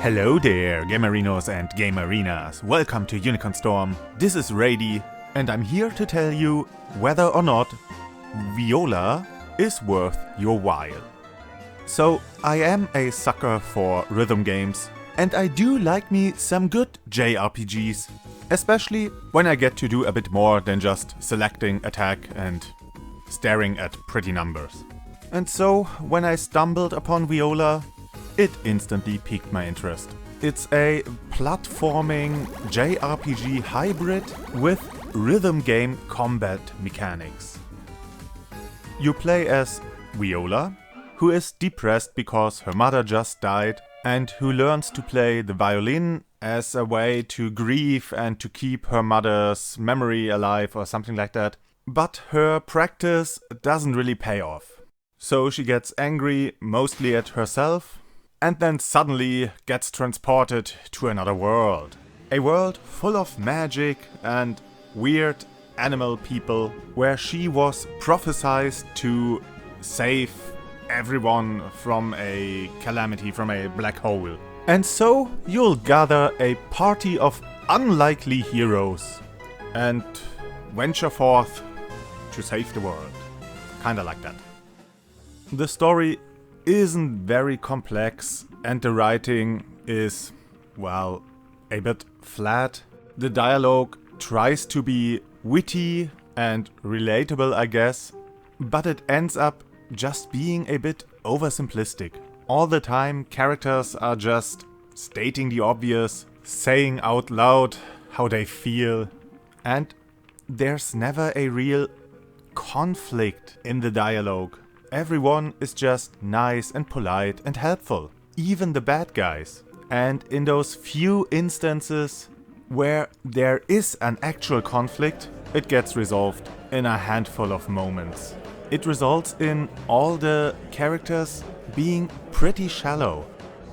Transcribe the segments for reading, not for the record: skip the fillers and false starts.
Hello there, Gamerinos and Gamerinas. Welcome to UnicornStorm. This is Rady, and I'm here to tell you whether or not Viola is worth your while. So, I am a sucker for rhythm games, and I do like me some good JRPGs, especially when I get to do a bit more than just selecting attack and staring at pretty numbers. And so, when I stumbled upon Viola, it instantly piqued my interest. It's a platforming JRPG hybrid with rhythm game combat mechanics. You play as Viola, who is depressed because her mother just died and who learns to play the violin as a way to grieve and to keep her mother's memory alive or something like that. But her practice doesn't really pay off. So she gets angry, mostly at herself, and then suddenly gets transported to another world. A world full of magic and weird animal people, where she was prophesied to save everyone from a calamity, from a black hole. And so you'll gather a party of unlikely heroes and venture forth to save the world. Kinda like that. The story isn't very complex and the writing is, well, a bit flat. The dialogue tries to be witty and relatable, I guess, but it ends up just being a bit oversimplistic. All the time, characters are just stating the obvious, saying out loud how they feel, and there's never a real conflict in the dialogue. Everyone is just nice and polite and helpful, even the bad guys. And in those few instances where there is an actual conflict, it gets resolved in a handful of moments. It results in all the characters being pretty shallow.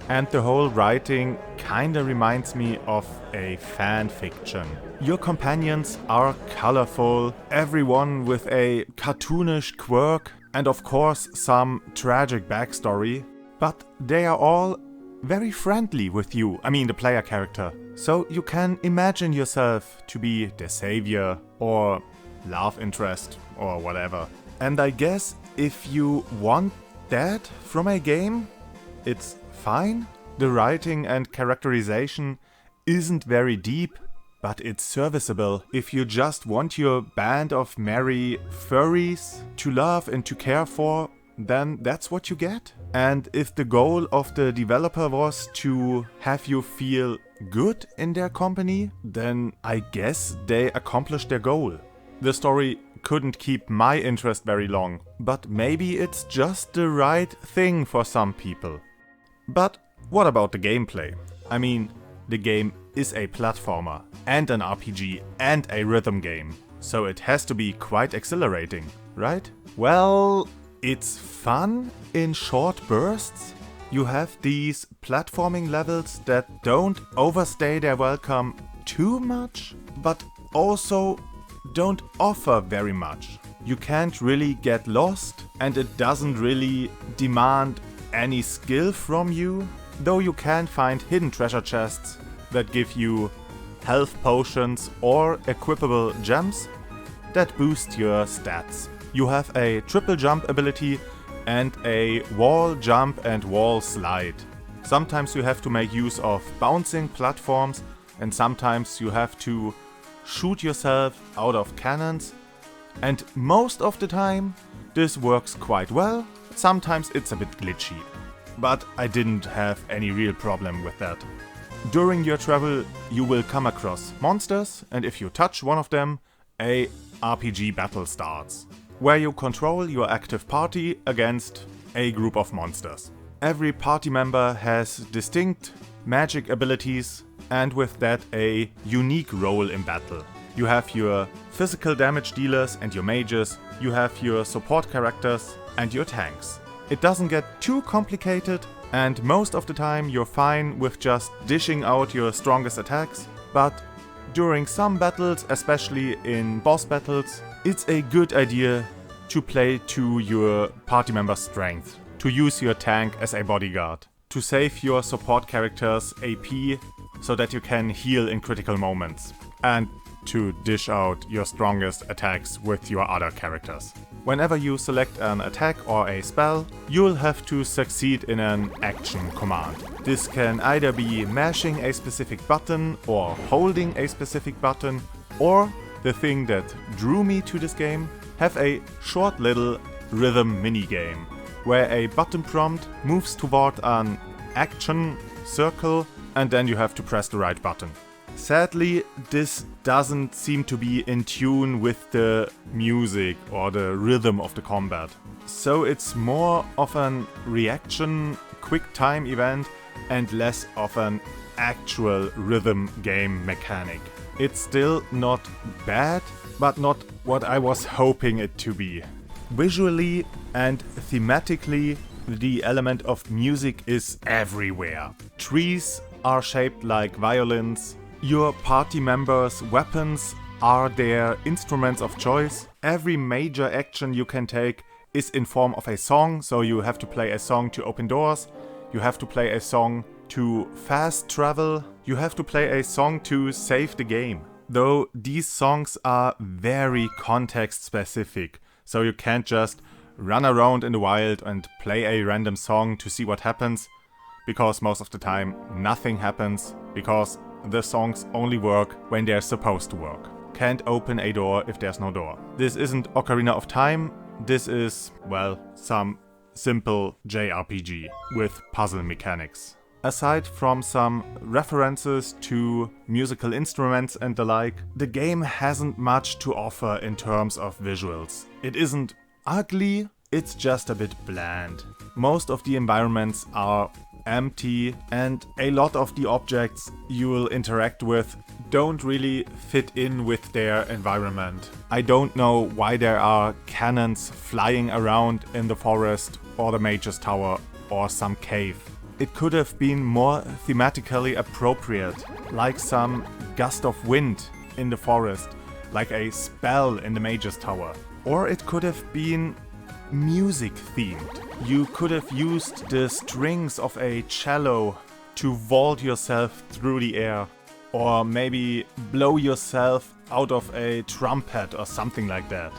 And the whole writing kinda reminds me of a fan fiction. Your companions are colorful, everyone with a cartoonish quirk, and of course some tragic backstory, but they are all very friendly with you, the player character. So you can imagine yourself to be the savior or love interest or whatever. And I guess if you want that from a game, it's fine. The writing and characterization isn't very deep, but it's serviceable if you just want your band of merry furries to love and to care for, then that's what you get. And if the goal of the developer was to have you feel good in their company, then I guess they accomplished their goal. The story couldn't keep my interest very long, but maybe it's just the right thing for some people. But what about the gameplay? The game is a platformer and an RPG and a rhythm game, so it has to be quite exhilarating, right? Well, it's fun in short bursts. You have these platforming levels that don't overstay their welcome too much, but also don't offer very much. You can't really get lost, and it doesn't really demand any skill from you, though you can find hidden treasure chests that give you health potions or equipable gems that boost your stats. You have a triple jump ability and a wall jump and wall slide. Sometimes you have to make use of bouncing platforms, and sometimes you have to shoot yourself out of cannons. And most of the time this works quite well. Sometimes it's a bit glitchy, but I didn't have any real problem with that. During your travel, you will come across monsters, and if you touch one of them, a RPG battle starts, where you control your active party against a group of monsters. Every party member has distinct magic abilities, and with that a unique role in battle. You have your physical damage dealers and your mages, you have your support characters and your tanks. It doesn't get too complicated, and most of the time you're fine with just dishing out your strongest attacks, but during some battles, especially in boss battles, it's a good idea to play to your party member's strength, to use your tank as a bodyguard, to save your support characters AP so that you can heal in critical moments, and to dish out your strongest attacks with your other characters. Whenever you select an attack or a spell, you'll have to succeed in an action command. This can either be mashing a specific button or holding a specific button, or the thing that drew me to this game, have a short little rhythm minigame, where a button prompt moves toward an action circle and then you have to press the right button. Sadly, this doesn't seem to be in tune with the music or the rhythm of the combat. So it's more of an reaction, quick time event and less of an actual rhythm game mechanic. It's still not bad, but not what I was hoping it to be. Visually and thematically, the element of music is everywhere. Trees are shaped like violins. Your party members' weapons are their instruments of choice. Every major action you can take is in form of a song, so you have to play a song to open doors, you have to play a song to fast travel, you have to play a song to save the game. Though these songs are very context specific, so you can't just run around in the wild and play a random song to see what happens, because most of the time nothing happens, because the songs only work when they're supposed to work. Can't open a door if there's no door. This isn't Ocarina of Time, this is, well, some simple JRPG with puzzle mechanics. Aside from some references to musical instruments and the like, the game hasn't much to offer in terms of visuals. It isn't ugly, it's just a bit bland. Most of the environments are empty and a lot of the objects you will interact with don't really fit in with their environment. I don't know why there are cannons flying around in the forest or the Mage's Tower or some cave. It could have been more thematically appropriate, like some gust of wind in the forest, like a spell in the Mage's Tower. Or it could have been music themed. You could have used the strings of a cello to vault yourself through the air, or maybe blow yourself out of a trumpet or something like that.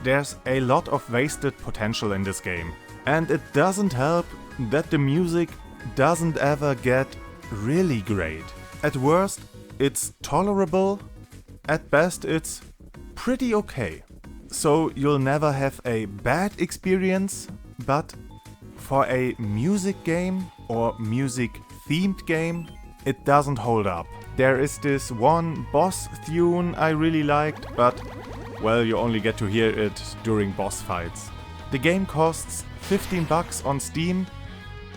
There's a lot of wasted potential in this game, and it doesn't help that the music doesn't ever get really great. At worst, it's tolerable, at best it's pretty okay. So you'll never have a bad experience, but for a music game or music themed game, it doesn't hold up. There is this one boss tune I really liked, but well, you only get to hear it during boss fights. The game costs $15 on Steam,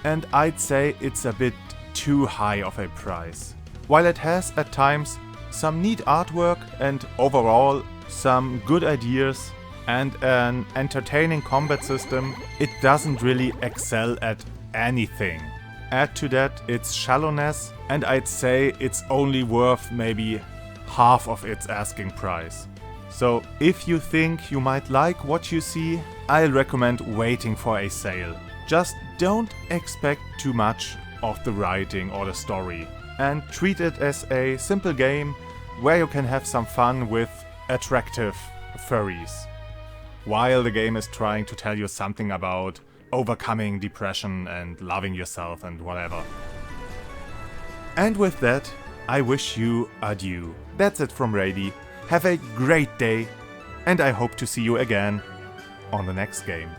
and I'd say it's a bit too high of a price. While it has at times some neat artwork and overall some good ideas and an entertaining combat system, it doesn't really excel at anything. Add to that its shallowness, and I'd say it's only worth maybe half of its asking price. So if you think you might like what you see, I'll recommend waiting for a sale. Just don't expect too much of the writing or the story, and treat it as a simple game where you can have some fun with attractive furries, while the game is trying to tell you something about overcoming depression and loving yourself and whatever. And with that, I wish you adieu. That's it from Rady. Have a great day, and I hope to see you again on the next game.